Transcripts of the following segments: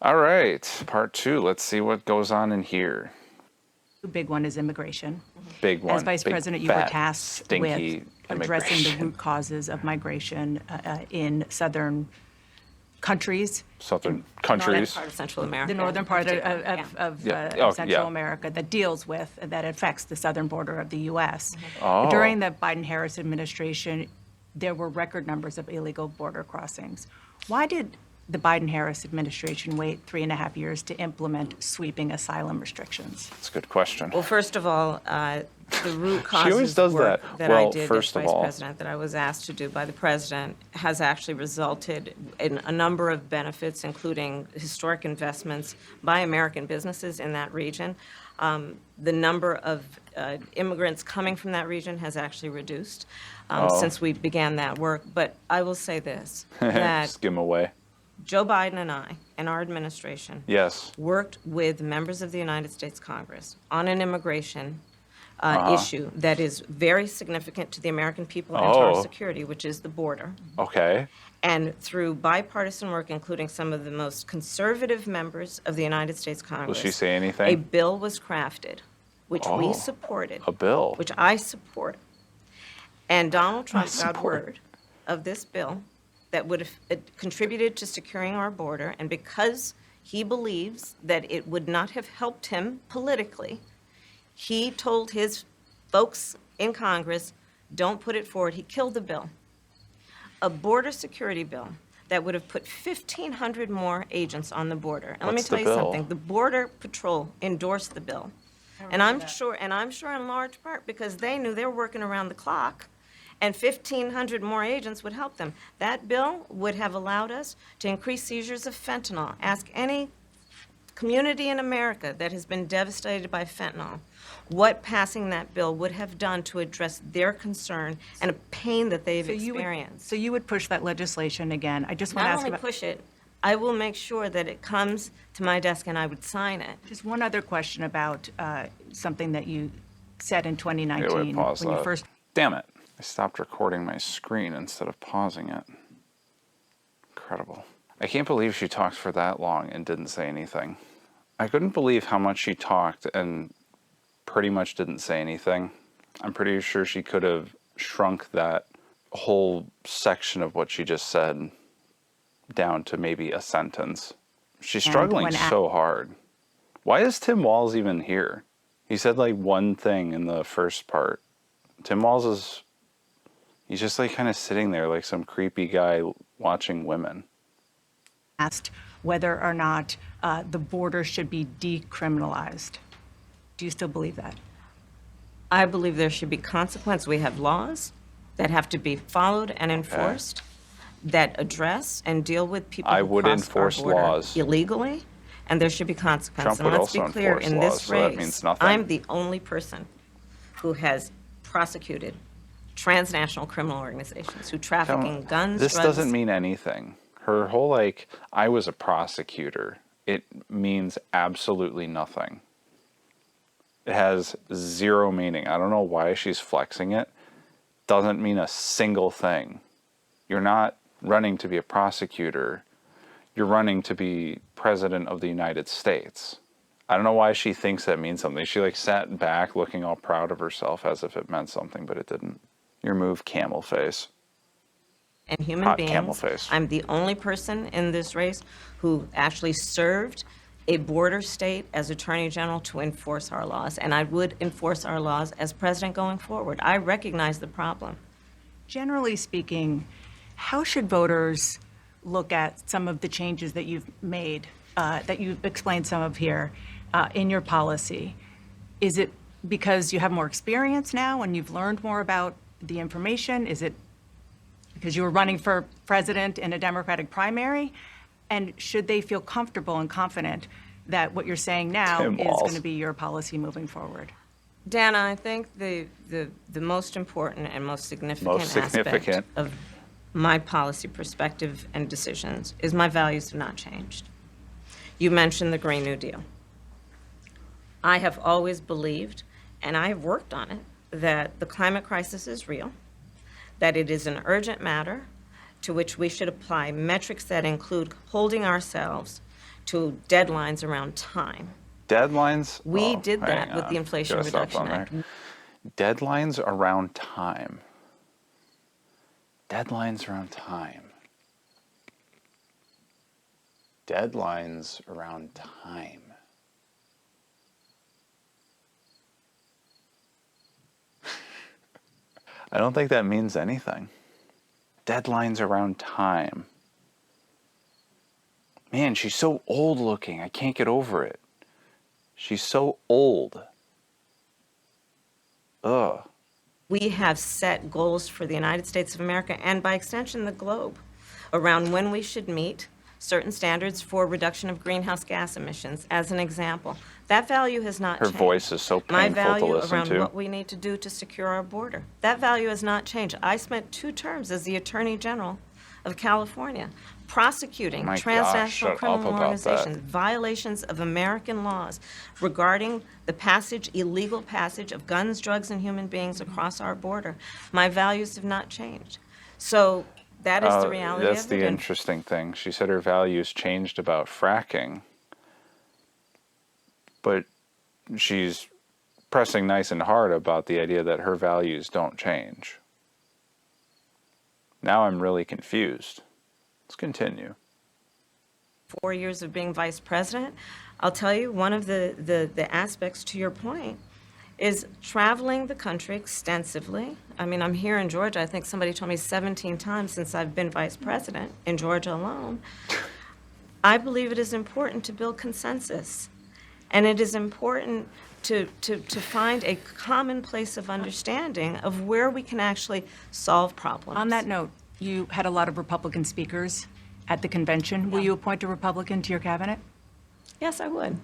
All right, part 2. Let's see what goes on in here. The big one is immigration. Big one. As Vice big, President, you fat, were tasked stinky with addressing the immigration. root causes of migration in southern countries. Southern Northern countries. part of Central America. The northern part Yeah. Oh, Central yeah. America that affects the southern border of the U.S. Oh. During the Biden-Harris administration, there were record numbers of illegal border crossings. Why did the Biden-Harris administration wait 3.5 years to implement sweeping asylum restrictions? That's a good question. Well, first of all, the root causes always does work that. I Well, did first as of Vice all- President, that I was asked to do by the President, has actually resulted in a number of benefits, including historic investments by American businesses in that region. The number of immigrants coming from that region has actually reduced since we began that work. But I will say this, that Skim away. Joe Biden and I, and our administration, Yes. worked with members of the United States Congress on an immigration issue that is very significant to the American people and to our Oh. security, which is the border. Okay. And through bipartisan work, including some of the most conservative members of the United States Will Congress, she say anything? a bill was crafted, which Oh, we supported. a bill. Which I support. And Donald Trump got support. word of this bill that would have contributed to securing our border, and because he believes that it would not have helped him politically, he told his folks in Congress, don't put it forward. He killed the bill. A border security bill that would have put 1,500 more agents on the border. And What's let the me tell you bill? something. The Border Patrol endorsed the bill. And I'm sure in large part because they knew they were working around the clock, and 1,500 more agents would help them. That bill would have allowed us to increase seizures of fentanyl. Ask any community in America that has been devastated by fentanyl what passing that bill would have done to address their concern and a pain that they've experienced. So you would push that legislation again. I just want to Not ask only about push it, I will make sure that it comes to my desk and I would sign it. just one other question about something that you said in Yeah, 2019 wait, pause when you that. first. Damn it. I stopped recording my screen instead of pausing it. Incredible. I can't believe she talked for that long and didn't say anything. I couldn't believe how much she talked and pretty much didn't say anything. I'm pretty sure she could have shrunk that whole section of what she just said down to maybe a sentence. She's struggling when so hard. Why is Tim Walz even here? He said like one thing in the first part. Tim Walz he's just like kind of sitting there like some creepy guy watching women. Asked whether or not the border should be decriminalized. Do you still believe that? I believe there should be consequence. We have laws that have to be followed and enforced that address and deal with people I who would cross enforce our border laws. illegally, and there should be consequence. Trump And would let's be also clear, enforce in laws, this so that race, means nothing. I'm the only person who has prosecuted transnational criminal organizations who traffic in guns, This drugs. doesn't mean anything. Her whole like, I was a prosecutor, it means absolutely nothing. It has zero meaning. I don't know why she's flexing it. Doesn't mean a single thing. You're not running to be a prosecutor. You're running to be president of the United States. I don't know why she thinks that means something. She like sat back looking all proud of herself as if it meant something, but it didn't. Your move, camel face. And human Hot beings. camel face. I'm the only person in this race who actually served a border state as Attorney General to enforce our laws, and I would enforce our laws as president going forward. I recognize the problem. Generally speaking, how should voters look at some of the changes that you've made, that you've explained some of here in your policy? Is it because you have more experience now and you've learned more about the information? Is it because you were running for president in a Democratic primary? And should they feel comfortable and confident that what you're saying now Tim is Walz. going to be your policy moving forward? Dana, I think the most important and most significant significant. aspect of my policy perspective and decisions is my values have not changed. You mentioned the Green New Deal. I have always believed, and I have worked on it, that the climate crisis is real, that it is an urgent matter to which we should apply metrics that include holding ourselves to deadlines around time. Deadlines? We Oh, did that hang with the on. Inflation Gotta stop Reduction on there. Act. Deadlines around time. Deadlines around time. Deadlines around time. I don't think that means anything. Deadlines around time. Man, she's so old looking. I can't get over it. She's so old. Ugh. We have set goals for the United States of America and by extension the globe around when we should meet certain standards for reduction of greenhouse gas emissions, as an example. That value has not Her changed. voice is so My painful to value listen around to. what we need to do to secure our border. That value has not changed. I spent 2 terms as the Attorney General of California prosecuting My gosh, transnational shut criminal up about organizations, that. violations of American laws regarding the passage, illegal passage of guns, drugs, and human beings across our border. My values have not changed. So that is the reality That's of the it. And interesting thing. She said her values changed about fracking, but she's pressing nice and hard about the idea that her values don't change. Now I'm really confused. Let's continue. 4 years of being vice president, I'll tell you, one of the aspects to your point is traveling the country extensively. I mean, I'm here in Georgia. I think somebody told me 17 times since I've been vice president in Georgia alone. I believe it is important to build consensus. And it is important to find a common place of understanding of where we can actually solve problems. On that note, you had a lot of Republican speakers at the convention. Will you appoint a Republican to your cabinet? Yes, I would.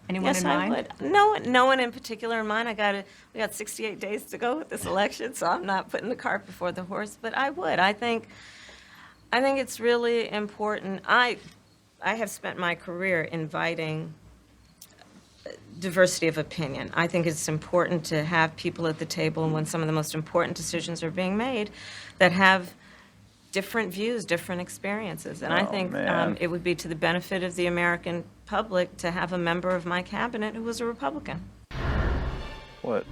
Anyone Yes, in I mind? would. No one in particular in mind. We got 68 days to go with this election, so I'm not putting the cart before the horse. But I would. I think it's really important. I have spent my career inviting diversity of opinion. I think it's important to have people at the table when some of the most important decisions are being made that have different views, different experiences. And I Oh, think man. it would be to the benefit of the American public to have a member of my cabinet who was a Republican. What?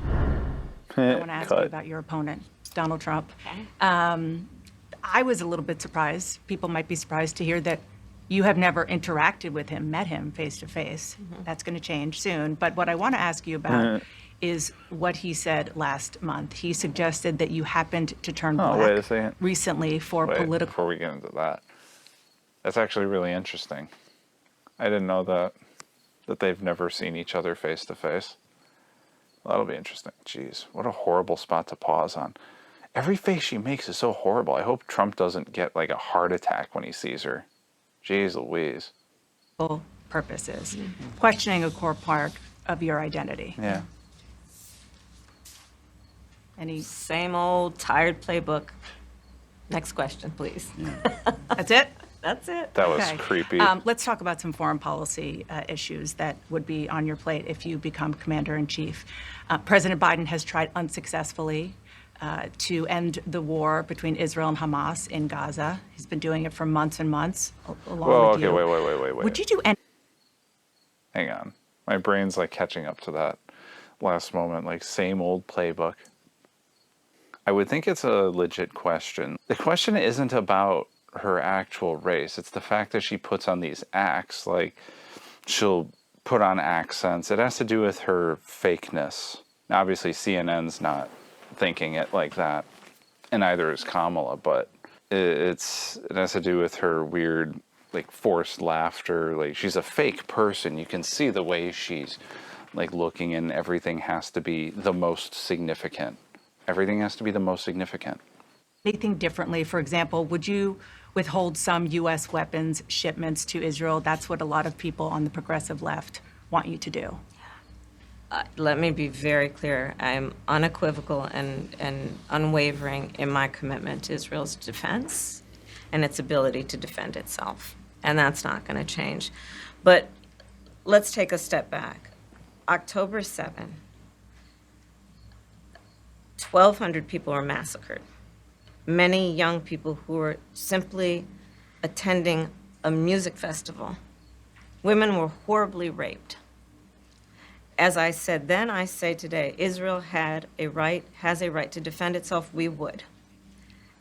I want to ask you about your opponent, Donald Trump. Okay. I was a little bit surprised. People might be surprised to hear that you have never interacted with him, met him face to face. That's going to change soon. But what I want to ask you about is what he said last month. He suggested that you happened to turn Oh, wait a black second. recently for Wait, political. before we get into that, that's actually really interesting. I didn't know that they've never seen each other face to face. Well, that'll be interesting. Jeez, what a horrible spot to pause on. Every face she makes is so horrible. I hope Trump doesn't get like a heart attack when he sees her. Jeez Louise. Purposes, questioning a core part of your identity. Yeah. Any? Same old tired playbook. Next question, please. That's it. That's it. That was Okay. creepy. Let's talk about some foreign policy issues that would be on your plate if you become commander-in-chief. President Biden has tried unsuccessfully to end the war between Israel and Hamas in Gaza. He's been doing it for months and months, along Whoa, with okay, you. wait. Would you do any? Hang on. My brain's like catching up to that last moment, like same old playbook. I would think it's a legit question. The question isn't about her actual race. It's the fact that she puts on these acts, like she'll put on accents. It has to do with her fakeness. Now, obviously, CNN's not thinking it like that, and neither is Kamala, but it has to do with her weird, like, forced laughter. Like, she's a fake person. You can see the way she's, like, looking, and everything has to be the most significant. Everything has to be the most significant. Anything differently? For example, would you withhold some U.S. weapons shipments to Israel? That's what a lot of people on the progressive left want you to do. Let me be very clear. I am unequivocal and unwavering in my commitment to Israel's defense and its ability to defend itself. And that's not going to change. But let's take a step back. October 7, 1,200 people were massacred. Many young people who were simply attending a music festival Women were horribly raped. As I said then, I say today, Israel has a right to defend itself. We would.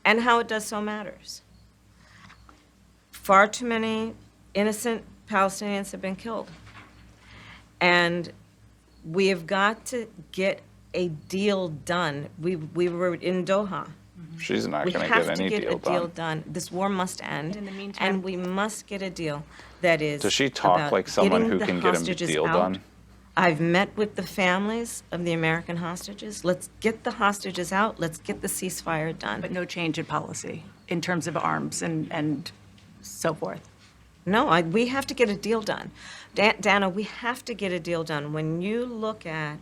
And how it does so matters. Far too many innocent Palestinians have been killed. And we have got to get a deal done. We were in Doha. She's not We going to have get to any get deal a deal done. done. This war must end. In the meantime- And we must get a deal that is Does she talk about like someone getting who the can get a hostages deal out. done? I've met with the families of the American hostages. Let's get the hostages out. Let's get the ceasefire done. But no change in policy in terms of arms and so forth. No, we have to get a deal done. Dana, we have to get a deal done. When you look at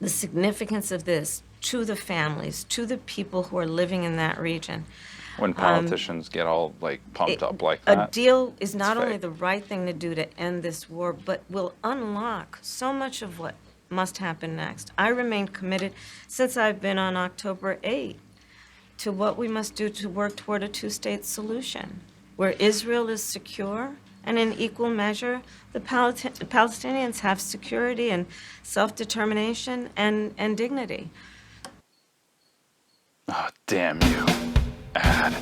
the significance of this to the families, to the people who are living in that region, When politicians get all like pumped up like a that. deal is not It's only fake. the right thing to do to end this war, but will unlock so much of what must happen next. I remain committed since I've been on October 8 to what we must do to work toward a two-state solution, where Israel is secure and in equal measure, the Palestinians have security and self-determination and dignity. Oh, damn you, ad.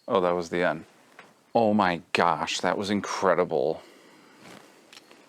Oh, that was the end. Oh my gosh, that was incredible.